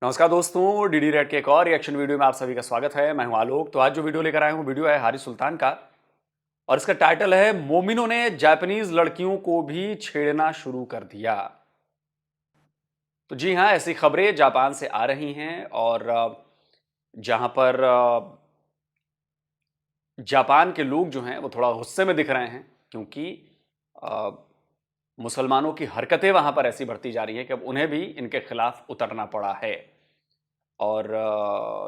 नमस्कार दोस्तों, DD red के एक और रिएक्शन वीडियो में आप सभी का स्वागत है। मैं हूं आलोक। तो आज जो वीडियो लेकर आया हूं वीडियो है हारिस सुल्तान का और इसका टाइटल है मोमिनों ने जापानीज लड़कियों को भी छेड़ना शुरू कर दिया। तो जी हां, ऐसी खबरें जापान से आ रही हैं और जहां पर जापान के लोग जो हैं वो थोड़ा गुस्से में दिख रहे हैं क्योंकि मुसलमानों की हरकतें वहां पर ऐसी बढ़ती जा रही है कि अब उन्हें भी इनके खिलाफ उतरना पड़ा है। और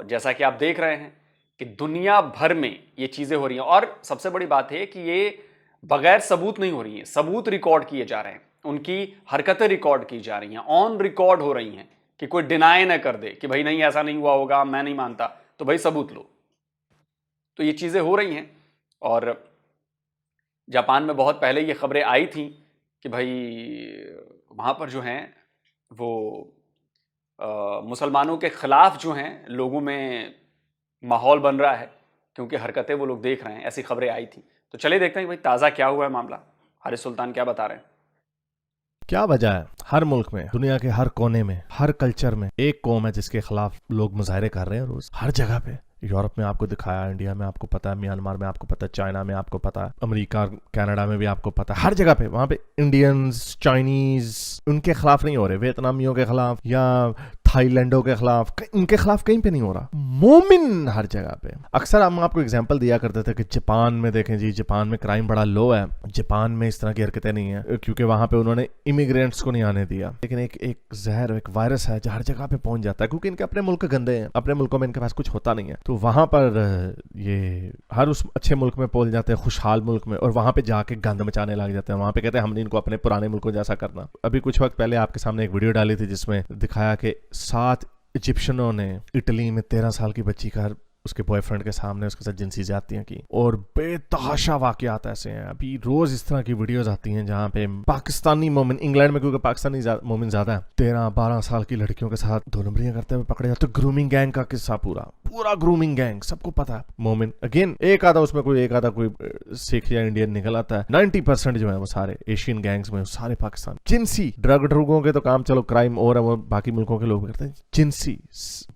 जैसा कि आप देख रहे हैं कि दुनिया भर में ये चीज़ें हो रही हैं और सबसे बड़ी बात है कि ये बगैर सबूत नहीं हो रही हैं, सबूत रिकॉर्ड किए जा रहे हैं, उनकी हरकतें रिकॉर्ड की जा रही हैं, ऑन रिकॉर्ड हो रही हैं कि कोई डिनाई ना कर दे कि भाई नहीं ऐसा नहीं हुआ होगा, मैं नहीं मानता, तो भाई सबूत लो। तो ये चीज़ें हो रही हैं और जापान में बहुत पहले ये खबरें आई थी कि भाई वहाँ पर जो हैं वो मुसलमानों के खिलाफ जो हैं लोगों में माहौल बन रहा है क्योंकि हरकतें वो लोग देख रहे हैं, ऐसी खबरें आई थी। तो चलिए देखते हैं कि भाई ताज़ा क्या हुआ है मामला, हारिस सुल्तान क्या बता रहे हैं। क्या वजह है? हर मुल्क में, दुनिया के हर कोने में, हर कल्चर में एक कौम है जिसके खिलाफ लोग मुजाहरे कर रहे हैं रोज, हर जगह पे। यूरोप में आपको दिखाया, इंडिया में आपको पता है, म्यांमार में आपको पता है, चाइना में आपको पता है, अमेरिका कनाडा में भी आपको पता है, हर जगह पे वहां पे इंडियंस, चाइनीज उनके खिलाफ नहीं हो रहे, वियतनामियों के खिलाफ या थाईलैंडों के खिलाफ, उनके खिलाफ कहीं पे नहीं हो रहा। मोमिन हर जगह पे। अक्सर हम आपको एग्जांपल दिया करते थे कि जापान में देखें जी, जापान में क्राइम बड़ा लो है, जापान में इस तरह की हरकतें नहीं है क्योंकि वहां पे उन्होंने इमिग्रेंट्स को नहीं आने दिया। लेकिन एक जहर, एक वायरस है जो हर जगह पे पहुंच जाता है क्योंकि इनके अपने मुल्क गंदे हैं, अपने मुल्कों में इनके पास कुछ होता नहीं है। तो वहां पर ये हर उस अच्छे मुल्क में पहुंच जाते हैं, खुशहाल मुल्क में, और वहां पे जाके गंद मचाने लग जाते हैं। वहां पे कहते हैं हमने इनको अपने पुराने मुल्कों जैसा करना। अभी कुछ वक्त पहले आपके सामने एक वीडियो डाली थी जिसमें दिखाया कि 7 इजिप्शियनों ने इटली में 13 साल की बच्ची का उसके बॉयफ्रेंड के सामने उसके साथ जिनसी ज्यादतियां की, और बेतहाशा वाकयात ऐसे हैं। अभी रोज इस तरह की वीडियोस आती हैं जहां पे पाकिस्तानी मोमिन, इंग्लैंड में क्योंकि पाकिस्तानी मोमिन ज्यादा है, 13-12 साल की लड़कियों के साथ 2 नंबरियां करते हुए पकड़े जाते। ग्रूमिंग गैंग का किस्सा, पूरा ग्रूमिंग गैंग, सबको पता है। मोमिन अगेन एक आधा कोई सिख या इंडियन निकल आता है। 90% जो है वो सारे एशियन गैंग्स में, सारे पाकिस्तान। जिनसी ड्रगों के तो काम चलो क्राइम और है, वो बाकी मुल्कों के लोग करते हैं। जिनसी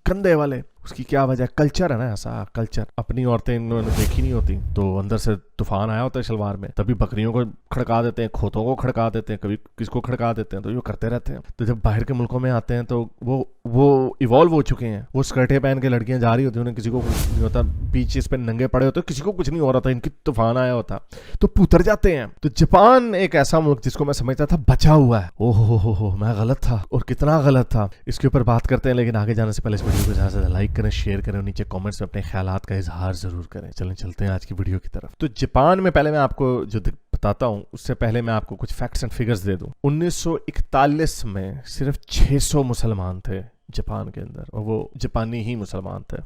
गंदे वाले, उसकी क्या वजह? कल्चर है ना, ऐसा कल्चर। अपनी औरतें इन्होंने देखी नहीं होती तो अंदर से तूफान आया होता है शलवार में, तभी बकरियों को खड़का देते हैं, खोतों को खड़का देते हैं, कभी किसको खड़का देते हैं, तो ये करते रहते हैं। तो जब बाहर के मुल्कों में आते हैं तो वो इवॉल्व हो चुके हैं। वो स्कर्टें पहन के लड़कियां जा रही होती हैं, उन्हें किसी को कुछ नहीं होता, बीचेस पे नंगे पड़े होते, किसी को कुछ नहीं हो रहा था, इनकी तूफान आया होता तो पुतर जाते हैं। तो जापान एक ऐसा मुल्क जिसको मैं समझता था बचा हुआ है, ओहो मैं गलत था, और कितना गलत था इसके ऊपर बात करते हैं। लेकिन आगे जाने से पहले इस वीडियो को ज्यादा से ज्यादा लाइक करें, शेयर करें, नीचे कमेंट्स में अपने ख्यालात का इजहार जरूर करें। चलते हैं आज की वीडियो की तरफ। तो जापान में पहले मैं आपको जो बताता हूं, उससे पहले मैं आपको कुछ फैक्ट्स एंड फिगर्स दे दूं। 1941 में सिर्फ 600 मुसलमान थे जापान के अंदर, और वो जापानी ही मुसलमान थे।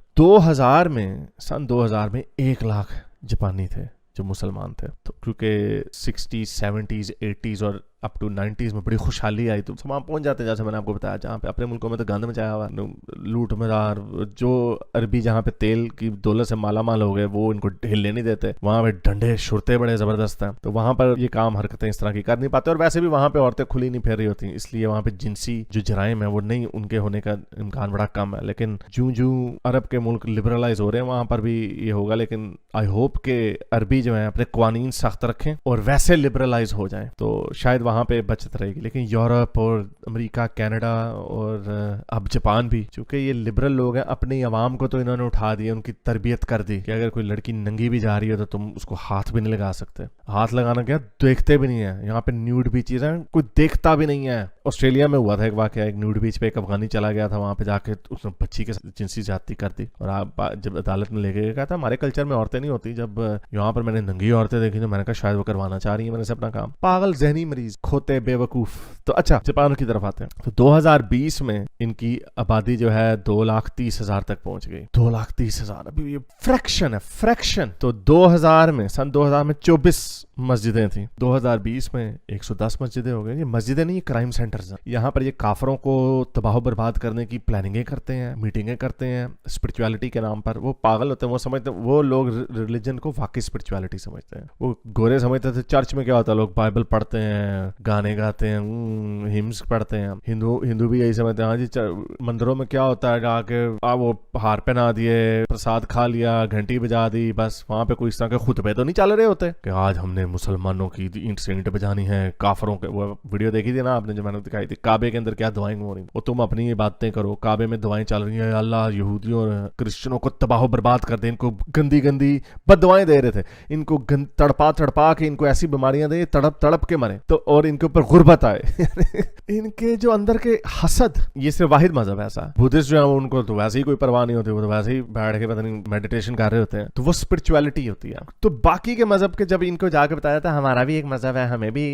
सन 2000 में 1 लाख जापानी थे जो मुसलमान थे। तो क्योंकि 60s, 70s, 80s और अप टू 90s में बड़ी खुशहाली आई, तो वहाँ पहुंच जाते हैं जैसे मैंने आपको बताया। जहाँ पे अपने मुल्कों में तो गंद मचाया हुआ, लूट मजार, जो अरबी जहाँ पे तेल की दौलत से माला माल हो गए वो इनको हिलने नहीं देते। वहाँ पे डंडे शुरते बड़े जबरदस्त हैं, तो वहाँ पर ये काम हरकतें इस तरह की कर नहीं पाते। और वैसे भी वहाँ पे औरतें खुली नहीं फेर रही होती, इसलिए वहाँ पे जिनसी जो जराइम है वो नहीं, उनके होने का इम्कान बड़ा कम है। लेकिन जूं अरब के मुल्क लिबरलाइज हो रहे हैं, वहाँ पर भी ये होगा। लेकिन आई होप के अरबी जो है अपने कानून सख्त रखें और वैसे लिबरलाइज हो जाएं, तो शायद वहाँ पे बचत रहेगी। लेकिन यूरोप और अमेरिका, कनाडा और अब जापान भी, चूंकि ये लिबरल लोग हैं, अपनी आवाम को तो इन्होंने उठा दिया, उनकी तरबियत कर दी कि अगर कोई लड़की नंगी भी जा रही है तो तुम उसको हाथ भी नहीं लगा सकते। हाथ लगाना क्या, देखते भी नहीं है। यहाँ पे न्यूड बीचेस हैं, कोई देखता भी नहीं है। ऑस्ट्रेलिया में हुआ था एक वाकया, एक न्यूड बीच पे एक अफगानी चला गया था, वहां पे जाके उसने बच्ची के जिनसी ज्यादती कर दी, और आप जब अदालत में लेके गया था, हमारे कल्चर में औरतें नहीं होती। जब यहाँ पर मैंने नंगी औरतें देखी तो मैंने कहा शायद वो करवाना चाह रही है मैंने से अपना काम। पागल, जहनी मरीज, खोते, बेवकूफ। तो अच्छा, जापान की तरफ आते हैं। तो 2020 में इनकी आबादी जो है 2,30,000 तक पहुंच गई। 2,30,000, अभी ये फ्रैक्शन है, फ्रैक्शन। तो सन 2000 में 24 मस्जिदें थी, 2020 में 110 मस्जिदें हो गई। ये मस्जिदें नहीं, ये क्राइम सेंटर्स हैं। यहाँ पर ये काफरों को तबाह बर्बाद करने की प्लानिंगें करते हैं, मीटिंगें करते हैं स्पिरिचुअलिटी के नाम पर। वो पागल होते हैं, वो समझते हैं, वो लोग रिलीजन को वाकई स्पिरिचुअलिटी समझते हैं। वो गोरे समझते थे चर्च में क्या होता है, लोग बाइबल पढ़ते हैं, गाने गाते हैं, हिम्स पढ़ते हैं। हिंदू भी यही समझते हैं, हाँ जी मंदिरों में क्या होता है, जाके वो हार पहना दिए, प्रसाद खा लिया, घंटी बजा दी, बस। वहां पे कोई इस तरह के खुतबे तो नहीं चल रहे होते कि आज हमने मुसलमानों की ईंट से ईंट बजानी है, काफरों के। वो वीडियो देखी थी ना आपने जो मैंने दिखाई थी, काबे के अंदर क्या दुआएं हो रही, वो तुम अपनी ये बातें करो, काबे में दुआएं चल रही है, अल्लाह यहूदियों और क्रिश्चियनों को तबाह बर्बाद कर दे, इनको गंदी गंदी बददुआएं दे रहे थे, इनको तड़पा तड़पा के इनको ऐसी बीमारियां दे, तड़प तड़प के मरे, तो और इनके ऊपर गुर्बत आए। इनके जो अंदर के हसद, ये सिर्फ वाहिद मजहब है ऐसा। बुद्धिस्ट जो है उनको तो वैसे ही कोई परवाह नहीं होती, वो तो वैसे ही बैठ के पता नहीं मेडिटेशन कर रहे होते हैं, तो वो स्पिरिचुअलिटी होती है। तो बाकी के मजहब के जब इनको जाके बताया था हमारा भी एक मजहब है, हमें भी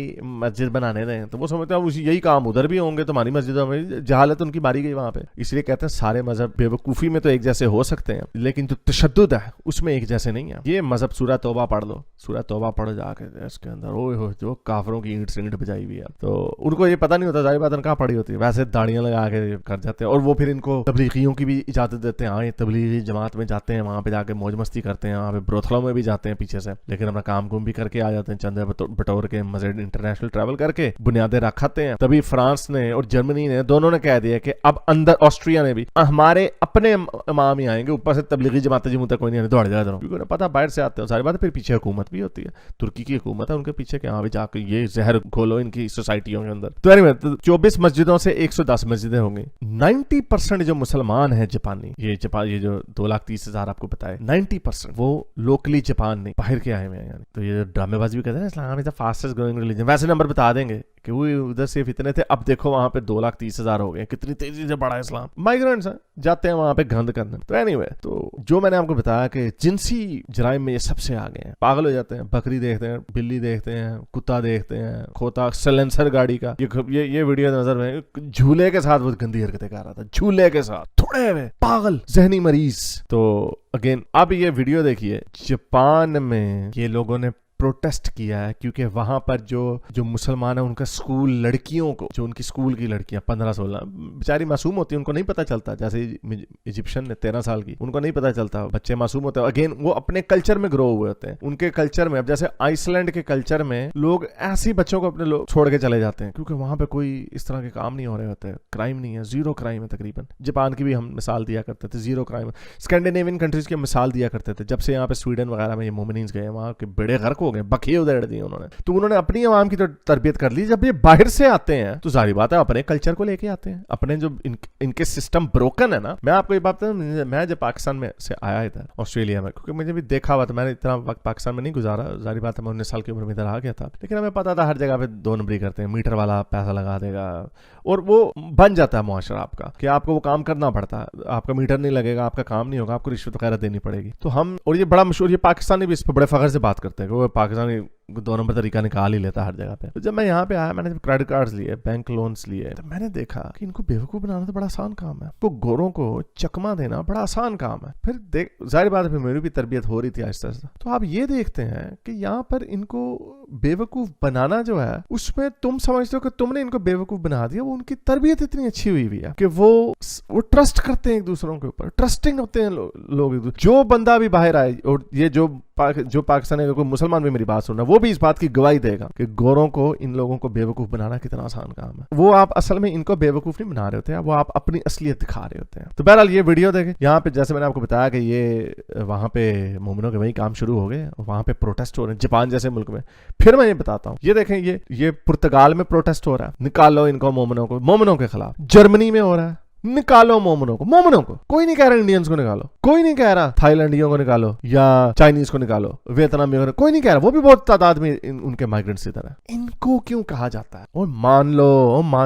मस्जिद बनाने दें, तो वो समझते हैं यही काम उधर भी होंगे, तुम्हारी मस्जिदों में। जहालत उनकी मारी गई वहां पे। इसलिए कहते हैं सारे मजहब बेवकूफी में तो एक जैसे हो सकते हैं, लेकिन जो तशद्दुद है उसमें एक जैसे नहीं है। ये मजहब सूरह तौबा पढ़ लो, सूरह तौबा पढ़ो जाके, इसके अंदर ओए हो जो काफरों की ईंट से ईंट बजाई हुई है। तो उनको ये पता नहीं होता जाहिर बात कहाँ पड़ी होती है, वैसे दाड़ियां लगा के कर जाते हैं। और वो फिर इनको तबलीगियों की भी इजाजत देते हैं, हाँ ये तबलीगी जमात में जाते हैं, वहां पे जाके मौज मस्ती करते हैं, वहां पे ब्रोथलों में भी जाते हैं पीछे से, लेकिन अपना काम कुम भी करके आ जाते हैं, चंदे बटोर के मजे इंटरनेशनल ट्रैवल करके बुनियादें रखाते हैं। तभी फ्रांस ने और जर्मनी ने दोनों ने कह दिया कि अब अंदर, ऑस्ट्रिया ने भी, हमारे अपने इमाम ही आएंगे, ऊपर से तबलीगी जमातें जी मुंह तक कोई नहीं, दौड़ जाए, क्योंकि पता बाहर से आते हैं सारी बात। फिर पीछे हुकूमत भी होती है, तुर्की की हुकूमत है उनके पीछे, यहाँ भी जाकर ये जहर घोलो इनकी सोसाइटियों के अंदर। तो anyway, 24 मस्जिदों से 110 मस्जिदें होंगी। 90% जो मुसलमान है जापानी, ये जो 2,30,000 आपको बताए, 90% वो लोकली जापान नहीं, बाहर के आए हुए हैं। यानी तो ये ड्रामेबाजी भी कहते हैं Islam is the fastest growing religion, वैसे नंबर बता देंगे कि वो उधर सिर्फ इतने थे, अब देखो वहां पे 2,30,000 हो गए, कितनी तेजी से बढ़ा इस्लाम। माइग्रेंट्स हैं, जाते हैं वहां पे गंद करने। तो एनीवे, तो जो मैंने आपको बताया कि जिनसी जराइम में ये सबसे आगे हैं, पागल हो जाते हैं, बकरी देखते हैं, बिल्ली देखते हैं, कुत्ता देखते हैं, खोता सलेंसर गाड़ी का, ये वीडियो नजर में, झूले के साथ वो गंदी हरकतें कर रहा था, झूले के साथ, थोड़े हुए पागल जहनी मरीज। तो अगेन अब ये वीडियो देखिए, जापान में ये लोगों ने प्रोटेस्ट किया है क्योंकि वहां पर जो मुसलमान है उनका स्कूल लड़कियों को, जो उनकी स्कूल की लड़कियां 15-16 बेचारी मासूम होती है, उनको नहीं पता चलता, जैसे इजिप्शियन ने 13 साल की, उनको नहीं पता चलता, बच्चे मासूम होते हैं। अगेन वो अपने कल्चर में ग्रो हुए होते हैं, उनके कल्चर में। अब जैसे आइसलैंड के कल्चर में लोग ऐसे ही बच्चों को अपने लोग छोड़ के चले जाते हैं क्योंकि वहां पे कोई इस तरह के काम नहीं हो रहे होते, क्राइम नहीं है, जीरो क्राइम है तकरीबन। जापान की भी हम मिसाल दिया करते थे, जीरो क्राइम। स्कैंडिनेवियन कंट्रीज की मिसाल दिया करते थे, जब से यहाँ पे स्वीडन वगैरह में ये मोमिनीज गए, वहां के बेड़े गर्क हो गए, बखे उधेड़ दिए उन्होंने। तो उन्होंने अपनी आवाम की तो तरबियत कर ली। जब ये बाहर से आते हैं तो जाहिर बात है अपने कल्चर को लेके आते हैं, अपने जो इनके सिस्टम ब्रोकन है ना। मैं आपको ये बात बताऊं, मैं जब पाकिस्तान में से आया इधर ऑस्ट्रेलिया में, क्योंकि मुझे भी देखा हुआ था, मैंने इतना वक्त पाकिस्तान में नहीं गुजारा, जाहिर बात है मैं 19 साल की उम्र में इधर आ गया था, लेकिन हमें पता था हर जगह पे 2 नंबरी करते हैं, मीटर वाला पैसा लगा देगा और वो बन जाता है मुआशरा आपका कि आपको वो काम करना पड़ता है, आपका मीटर नहीं लगेगा, आपका काम नहीं होगा, आपको रिश्वत वगैरह देनी पड़ेगी। तो हम, और ये बड़ा मशहूर, ये पाकिस्तानी भी इस पर बड़े फख्र से बात करते हैं कि वो पाकिस्तानी 2 नंबर तरीका निकाल ही लेता हर जगह पे। तो जब मैं यहाँ पे आया, मैंने जब क्रेडिट कार्ड्स लिए, बैंक लोन्स लिए, तो मैंने देखा कि इनको बेवकूफ बनाना तो बड़ा आसान काम है, तो गोरों को चकमा देना बड़ा आसान काम है। फिर देख, जाहिर बात है फिर मेरी भी तरबियत हो रही थी आहिस्ता आहिस्ता। तो आप ये देखते हैं कि यहाँ पर इनको बेवकूफ बनाना जो है, उसमें तुम समझते हो कि तुमने इनको बेवकूफ बना दिया। वो उनकी तरबियत इतनी अच्छी हुई है कि वो ट्रस्ट करते हैं एक दूसरों के ऊपर, ट्रस्टिंग होते हैं लोग। जो बंदा भी बाहर आए, और ये जो पाकिस्तानी कोई मुसलमान भी मेरी बात सुन रहा है, वो भी इस बात की गवाही देगा कि गोरों को, इन लोगों को बेवकूफ बनाना कितना आसान काम है। वो आप असल में इनको बेवकूफ नहीं बना रहे होते हैं, वो आप अपनी असलियत दिखा रहे होते हैं। तो बहरहाल ये वीडियो देखें, यहाँ पे जैसे मैंने आपको बताया कि ये वहां पे मोमिनों के वही काम शुरू हो गए, वहां पे प्रोटेस्ट हो रहे हैं जापान जैसे मुल्क में। फिर मैं ये बताता हूँ, ये देखें, ये पुर्तगाल में प्रोटेस्ट हो रहा है, निकालो इनको मोमिनों के खिलाफ। जर्मनी में हो रहा है, निकालो मोमिनों को। कोई नहीं कह रहा इंडियंस को निकालो, कोई नहीं कह रहा थाईलैंडियों को निकालो या चाइनीज को निकालो, वियतनामियों को, कोई नहीं कह रहा। वो भी बहुत तादाद में उनके माइग्रेंट्स इधर है। इनको क्यों कहा जाता है? और मान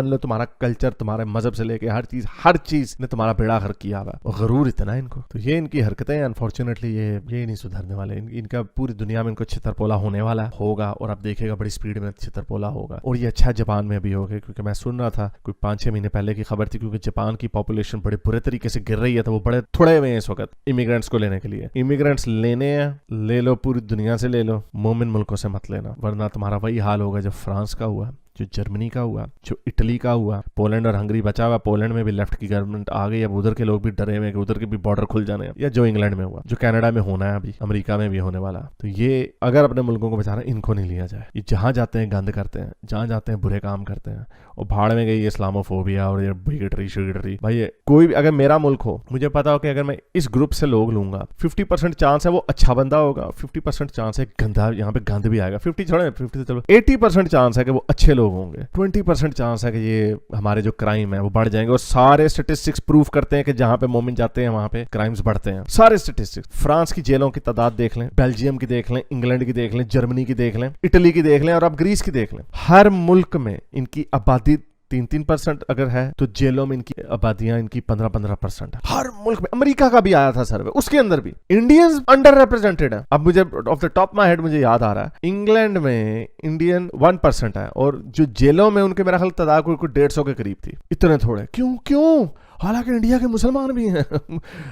लो तुम्हारा कल्चर, तुम्हारे मजहब से लेके हर चीज ने तुम्हारा बेड़ा गर्क किया हुआ, और गरूर इतना है इनको। तो ये इनकी हरकतें अनफॉर्चुनेटली ये नहीं सुधरने वाले। इनका पूरी दुनिया में इनको छितरपोला होने वाला होगा, और अब देखेगा बड़ी स्पीड में छितरपोला होगा। और ये अच्छा जापान में भी होगा, क्योंकि मैं सुन रहा था कोई 5-6 महीने पहले की खबर थी, क्योंकि जापान की की पॉपुलेशन बड़े बुरे तरीके से गिर रही है, तो वो बड़े थोड़े में इस वक्त इमिग्रेंट्स को लेने के लिए। इमिग्रेंट्स लेने हैं, ले लो, पूरी दुनिया से ले लो, मोमिन मुल्कों से मत लेना, वरना तुम्हारा वही हाल होगा जो फ्रांस का हुआ, जो जर्मनी का हुआ, जो इटली का हुआ। पोलैंड और हंगरी बचा हुआ, पोलैंड में भी लेफ्ट की गवर्नमेंट आ गई, अब उधर के लोग भी डरे हुए कि उधर के भी बॉर्डर खुल जाने हैं। या जो इंग्लैंड में हुआ, जो कनाडा में होना है, अभी अमेरिका में भी होने वाला। तो ये अगर अपने मुल्कों को बचाना, इनको नहीं लिया जाए। ये जहां जाते हैं गंद करते हैं, जहां जाते हैं बुरे काम करते हैं, और भाड़ में गई इस्लामोफोबिया और ये बिगटरी शिगटरी। भाई कोई भी अगर मेरा मुल्क हो, मुझे पता हो कि अगर मैं इस ग्रुप से लोग लूंगा, 50% चांस है वो अच्छा बंदा होगा, 50% चांस है गंदा, यहाँ पे गंद भी आएगा। 50 छोड़े, 50 से चलो 80% चांस है कि वो अच्छे लोग होंगे, 20% चांस है कि ये हमारे जो क्राइम है वो बढ़ जाएंगे। और सारे स्टेटिस्टिक्स प्रूव करते हैं कि जहां पे मोमिन जाते हैं वहां पे क्राइम्स बढ़ते हैं, सारे स्टेटिस्टिक्स। फ्रांस की जेलों की तादाद देख लें, बेल्जियम की देख लें, इंग्लैंड की देख लें, जर्मनी की देख लें, इटली की देख लें, और अब ग्रीस की देख लें। हर मुल्क में इनकी आबादी 3-3% अगर है, तो जेलों में इनकी आबादियां इनकी 15-15% है। हर मुल्क में। अमेरिका का भी आया था सर्वे, उसके अंदर भी इंडियंस अंडर रिप्रेजेंटेड है। अब मुझे of the top my head मुझे याद आ रहा है, इंग्लैंड में इंडियन 1% है, और जो जेलों में उनके मेरा ख्याल तादाद कोई 150 के करीब थी। इतने थोड़े क्यों? हालांकि इंडिया के मुसलमान भी हैं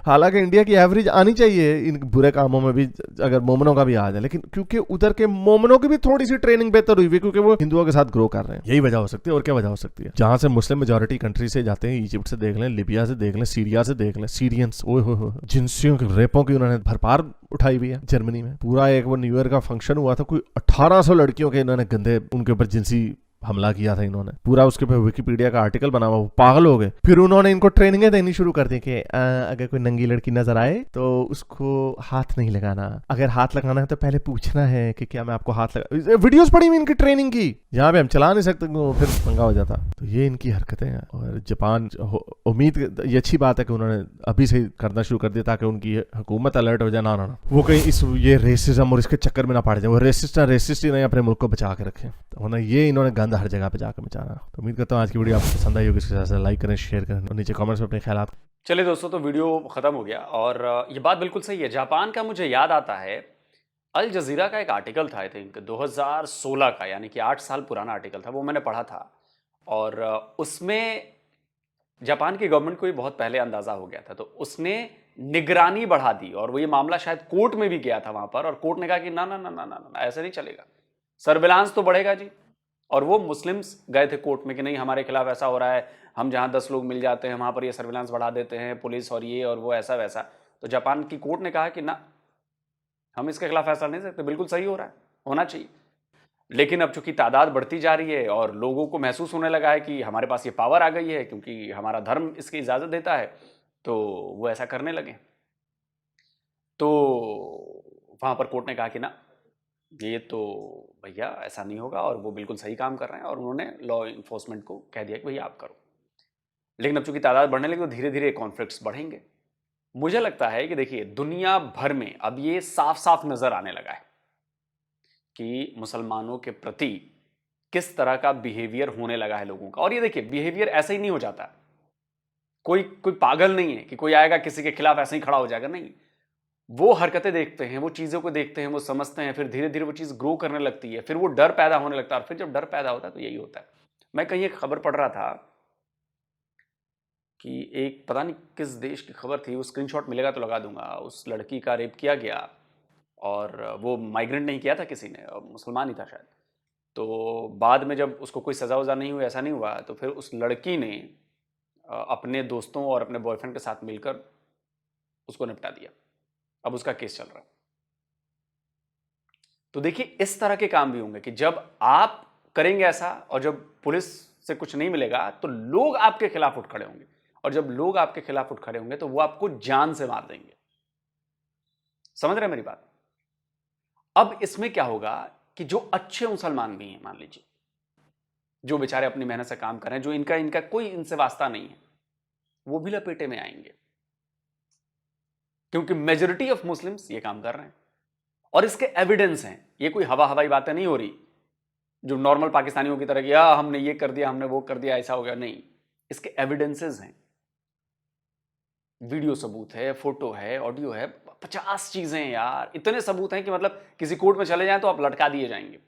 हालांकि इंडिया की एवरेज आनी चाहिए इन बुरे कामों में भी, अगर मोमनों का भी आ जाए, लेकिन क्योंकि उधर के मोमनों की भी थोड़ी सी ट्रेनिंग बेहतर हुई है, क्योंकि वो हिंदुओं के साथ ग्रो कर रहे हैं। यही वजह हो सकती है, और क्या वजह हो सकती है? जहां से मुस्लिम मेजोरिटी कंट्री से जाते हैं, इजिप्ट से देख लें, लिबिया से देख लें, सीरिया से देख लें, सीरियंस, ओए हो जिनसियों के रेपों की उन्होंने भरपार उठाई हुई है। जर्मनी में पूरा एक वो न्यू ईयर का फंक्शन हुआ था, कोई 1800 लड़कियों के इन्होंने गंदे उनके ऊपर जिनसी हमला किया था इन्होंने। पूरा उसके ऊपर विकिपीडिया का आर्टिकल बना हुआ, वो पागल हो गए। फिर उन्होंने इनको ट्रेनिंग देनी शुरू कर दी कि अगर कोई नंगी लड़की नजर आए तो उसको हाथ नहीं लगाना, अगर हाथ लगाना है तो पहले पूछना है कि क्या मैं आपको हाथ लगा। वीडियोस पड़ी हुई इनकी ट्रेनिंग की, यहाँ पे हम चला नहीं सकते, फिर पंगा हो जाता। तो ये इनकी हरकतें हैं। और जापान, उम्मीद ये अच्छी बात है कि उन्होंने अभी से करना शुरू कर दिया ताकि उनकी हुकूमत अलर्ट हो जाए, ना वो कहीं इस ये रेसिज्म और इसके चक्कर में ना पड़ जाए। वो रेसिस्ट ही नहीं, अपने मुल्क को बचा के रखें। तो ये इन्होंने गंद हर जगह पे जाकर मचाना। तो उम्मीद करता हूँ आज की वीडियो आपको पसंद आई होगी। इसके साथ लाइक करें, शेयर करें, और नीचे कमेंट्स में अपने ख्यालात। चलिए दोस्तों, तो वीडियो खत्म हो गया, और ये बात बिल्कुल सही है। जापान का मुझे याद आता है, अल जजीरा का एक आर्टिकल था, आई थिंक 2016 का, यानी कि 8 साल पुराना आर्टिकल था, वो मैंने पढ़ा था। और उसमें जापान की गवर्नमेंट को ये बहुत पहले अंदाजा हो गया था, तो उसने निगरानी बढ़ा दी, और वो ये मामला शायद कोर्ट में भी गया था वहां पर, और कोर्ट ने कहा कि ना ना ना ना ना, ऐसे नहीं चलेगा, सर्विलांस तो बढ़ेगा जी। और वो मुस्लिम्स गए थे कोर्ट में कि नहीं, हमारे खिलाफ ऐसा हो रहा है, हम जहां 10 लोग मिल जाते हैं वहां पर ये सर्विलांस बढ़ा देते हैं पुलिस, और ये और वो, ऐसा वैसा। तो जापान की कोर्ट ने कहा कि ना, हम इसके खिलाफ फैसला नहीं सकते, बिल्कुल सही हो रहा है, होना चाहिए। लेकिन अब चूंकि तादाद बढ़ती जा रही है और लोगों को महसूस होने लगा है कि हमारे पास ये पावर आ गई है, क्योंकि हमारा धर्म इसकी इजाजत देता है, तो वो ऐसा करने लगे। तो वहां पर कोर्ट ने कहा कि ना, ये तो भैया ऐसा नहीं होगा, और वो बिल्कुल सही काम कर रहे हैं, और उन्होंने लॉ इन्फोर्समेंट को कह दिया कि भैया आप करो। लेकिन अब चूंकि तादाद बढ़ने लगी, तो धीरे धीरे कॉन्फ्लिक्ट्स बढ़ेंगे। मुझे लगता है कि देखिए, दुनिया भर में अब ये साफ साफ नजर आने लगा है कि मुसलमानों के प्रति किस तरह का बिहेवियर होने लगा है लोगों का। और ये देखिए, बिहेवियर ऐसे ही नहीं हो जाता, कोई पागल नहीं है कि कोई आएगा किसी के खिलाफ ऐसे ही खड़ा हो जाएगा, नहीं। वो हरकतें देखते हैं, वो चीज़ों को देखते हैं, वो समझते हैं, फिर धीरे धीरे वो चीज़ ग्रो करने लगती है, फिर वो डर पैदा होने लगता है, और फिर जब डर पैदा होता है तो यही होता है। मैं कहीं एक खबर पढ़ रहा था कि एक, पता नहीं किस देश की खबर थी, वो स्क्रीनशॉट मिलेगा तो लगा दूंगा, उस लड़की का रेप किया गया, और वो माइग्रेंट नहीं किया था किसी ने, मुसलमान ही था शायद। तो बाद में जब उसको कोई सज़ा वज़ा नहीं हुई, ऐसा नहीं हुआ, तो फिर उस लड़की ने अपने दोस्तों और अपने बॉयफ्रेंड के साथ मिलकर उसको निपटा दिया। अब उसका केस चल रहा है। तो देखिए, इस तरह के काम भी होंगे कि जब आप करेंगे ऐसा, और जब पुलिस से कुछ नहीं मिलेगा तो लोग आपके खिलाफ उठ खड़े होंगे, और जब लोग आपके खिलाफ उठ खड़े होंगे तो वो आपको जान से मार देंगे। समझ रहे हैं मेरी बात? अब इसमें क्या होगा कि जो अच्छे मुसलमान भी हैं, मान लीजिए, जो बेचारे अपनी मेहनत से काम कर रहे हैं, जो इनका कोई इनसे वास्ता नहीं है, वो भी लपेटे में आएंगे, क्योंकि मेजॉरिटी ऑफ मुस्लिम्स ये काम कर रहे हैं। और इसके एविडेंस हैं, ये कोई हवाई बातें नहीं हो रही जो नॉर्मल पाकिस्तानियों की तरह कि हमने ये कर दिया, हमने वो कर दिया, ऐसा हो गया, नहीं। इसके एविडेंसेस हैं, वीडियो सबूत है, फोटो है, ऑडियो है, 50 चीजें हैं यार। इतने सबूत हैं कि मतलब किसी कोर्ट में चले जाएं तो आप लटका दिए जाएंगे,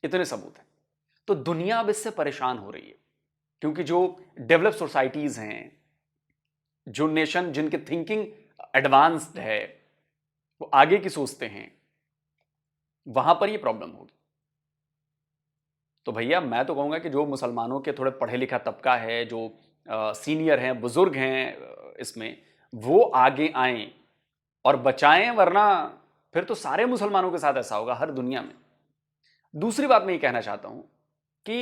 इतने सबूत हैं। तो दुनिया अब इससे परेशान हो रही है, क्योंकि जो डेवलप सोसाइटीज हैं, जो नेशन जिनकी थिंकिंग एडवांस्ड है, वो आगे की सोचते हैं, वहां पर ये प्रॉब्लम होगी। तो भैया मैं तो कहूंगा कि जो मुसलमानों के थोड़े पढ़े लिखा तबका है, जो सीनियर हैं, बुजुर्ग हैं इसमें, वो आगे आएं और बचाएं, वरना फिर तो सारे मुसलमानों के साथ ऐसा होगा हर दुनिया में। दूसरी बात मैं ये कहना चाहता हूं कि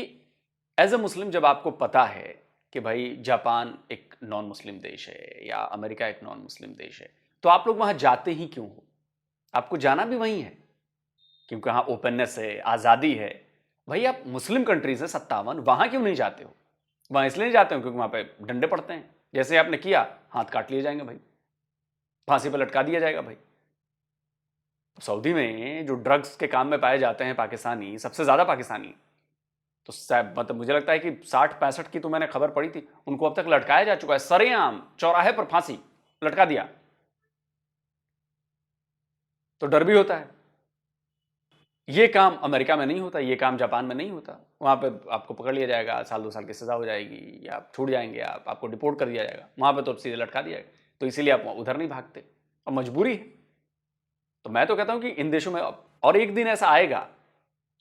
एज ए मुस्लिम जब आपको पता है कि भाई जापान एक नॉन मुस्लिम देश है या अमेरिका एक नॉन मुस्लिम देश है, तो आप लोग वहां जाते ही क्यों हो? आपको जाना भी वहीं है क्योंकि वहां ओपननेस है, आज़ादी है। भाई आप मुस्लिम कंट्रीज है 57, वहां क्यों नहीं जाते हो? वहां इसलिए नहीं जाते हो क्योंकि वहां पे डंडे पड़ते हैं, जैसे आपने किया हाथ काट लिए जाएंगे भाई, फांसी पर लटका दिया जाएगा भाई। सऊदी में जो ड्रग्स के काम में पाए जाते हैं पाकिस्तानी, सबसे ज्यादा पाकिस्तानी, तो मतलब मुझे लगता है कि 60-65 की तो मैंने खबर पड़ी थी, उनको अब तक लटकाया जा चुका है, सरेआम चौराहे पर फांसी लटका दिया। तो डर भी होता है। ये काम अमेरिका में नहीं होता, ये काम जापान में नहीं होता। वहां पे आपको पकड़ लिया जाएगा, 1-2 साल की सजा हो जाएगी, या आप छूट जाएंगे, आपको डिपोर्ट कर दिया जाएगा। वहां पे तो सीधे लटका दिया जाएगा। तो इसीलिए आप उधर नहीं भागते, अब मजबूरी है। तो मैं तो कहता हूं कि इन देशों में और एक दिन ऐसा आएगा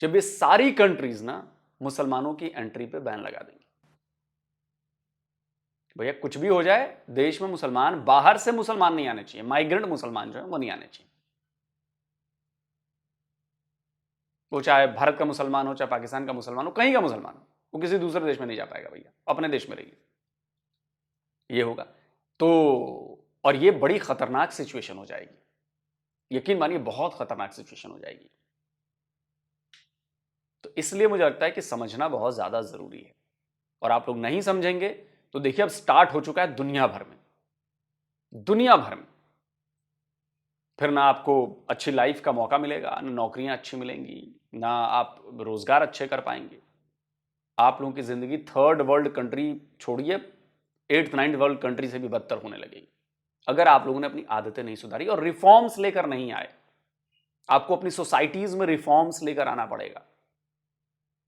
जब ये सारी कंट्रीज ना मुसलमानों की एंट्री पे बैन लगा देंगी। भैया कुछ भी हो जाए, देश में मुसलमान, बाहर से मुसलमान नहीं आने चाहिए, माइग्रेंट मुसलमान जो है वो नहीं आने चाहिए। वो चाहे भारत का मुसलमान हो, चाहे पाकिस्तान का मुसलमान हो, कहीं का मुसलमान हो, वो किसी दूसरे देश में नहीं जा पाएगा भैया, अपने देश में रहिए, ये होगा। तो और ये बड़ी खतरनाक सिचुएशन हो जाएगी, यकीन मानिए बहुत खतरनाक सिचुएशन हो जाएगी। तो इसलिए मुझे लगता है कि समझना बहुत ज्यादा जरूरी है, और आप लोग नहीं समझेंगे तो देखिए अब स्टार्ट हो चुका है दुनिया भर में, दुनिया भर में। फिर ना आपको अच्छी लाइफ का मौका मिलेगा, ना नौकरियां अच्छी मिलेंगी, ना आप रोजगार अच्छे कर पाएंगे। आप लोगों की जिंदगी 3rd वर्ल्ड कंट्री छोड़िए, 8th 9th वर्ल्ड कंट्री से भी बदतर होने लगेगी अगर आप लोगों ने अपनी आदतें नहीं सुधारी और रिफॉर्म्स लेकर नहीं आए। आपको अपनी सोसाइटीज में रिफॉर्म्स लेकर आना पड़ेगा।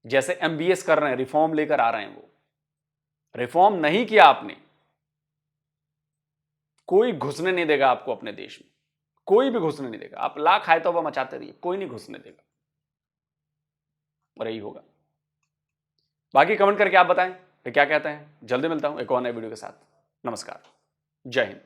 जैसे MBS कर रहे हैं, रिफॉर्म लेकर आ रहे हैं, वो रिफॉर्म नहीं किया आपने, कोई घुसने नहीं देगा आपको अपने देश में, कोई भी घुसने नहीं देगा। आप लाख आए तो मचाते रहिए, कोई नहीं घुसने देगा, और यही होगा। बाकी कमेंट करके आप बताएं कि क्या कहते हैं। जल्दी मिलता हूं एक और नए वीडियो के साथ। नमस्कार, जय हिंद।